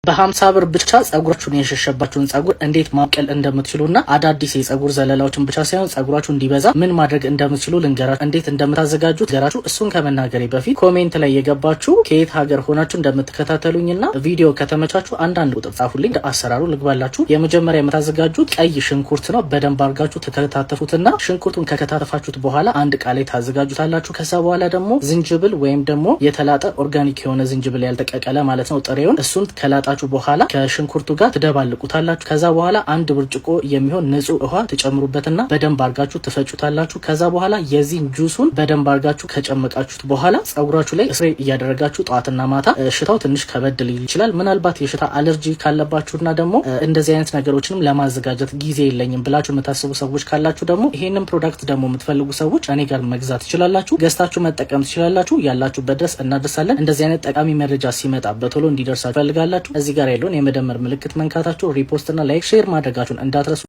በ50 ብር ብቻ ጸጉራችሁን የሸሸባችሁን ጸጉር እንዴት ማብቀል እንደምትችሉና አዳዲስ የጸጉር ዘለላዎችን ብቻ ሳይሆን ጸጉራችሁ እንዲበዛ ምን ማድረግ እንደምትችሉ ልንገራችሁ። እንዴት እንደምታዘጋጁት ገራችሁ። እሱን ከመናገሬ በፊት ኮሜንት ላይ የገባችሁ ከየት ሀገር ሆናችሁ እንደምትከታተሉኝና ቪዲዮ ከተመቻችሁ አንዳንድ ቁጥር ጻፉልኝ። አሰራሩ ልግባላችሁ። የመጀመሪያ የምታዘጋጁት ቀይ ሽንኩርት ነው። በደንብ አርጋችሁ ተከታተፉትና ሽንኩርቱን ከከታተፋችሁት በኋላ አንድ ዕቃ ላይ ታዘጋጁታላችሁ። ከዛ በኋላ ደግሞ ዝንጅብል ወይም ደግሞ የተላጠ ኦርጋኒክ የሆነ ዝንጅብል ያልተቀቀለ ማለት ነው ጥሬውን እሱን ከላጣችሁ በኋላ ከሽንኩርቱ ጋር ትደባልቁታላችሁ። ከዛ በኋላ አንድ ብርጭቆ የሚሆን ንጹህ ውሃ ትጨምሩበትና በደንብ አርጋችሁ ትፈጩታላችሁ። ከዛ በኋላ የዚህን ጁሱን በደንብ አርጋችሁ ከጨመቃችሁት በኋላ ጸጉራችሁ ላይ ስፕሬይ እያደረጋችሁ ጧትና ማታ ሽታው ትንሽ ከበድ ሊል ይችላል። ምናልባት የሽታ አለርጂ ካለባችሁና ደግሞ እንደዚህ አይነት ነገሮችንም ለማዘጋጀት ጊዜ የለኝም ብላችሁ የምታስቡ ሰዎች ካላችሁ ደግሞ ይሄንን ፕሮዳክት ደግሞ የምትፈልጉ ሰዎች እኔ ጋር መግዛት ትችላላችሁ። ገዝታችሁ መጠቀም ትችላላችሁ። ያላችሁበት ድረስ እናደርሳለን። እንደዚህ አይነት ጠቃሚ መረጃ ሲመጣ በቶሎ እንዲደርሳችሁ ፈልጋላችሁ እዚህ ጋር ያለውን የመደመር ምልክት መንካታችሁ ሪፖስት እና ላይክ ሼር ማድረጋችሁን እንዳትረሱ።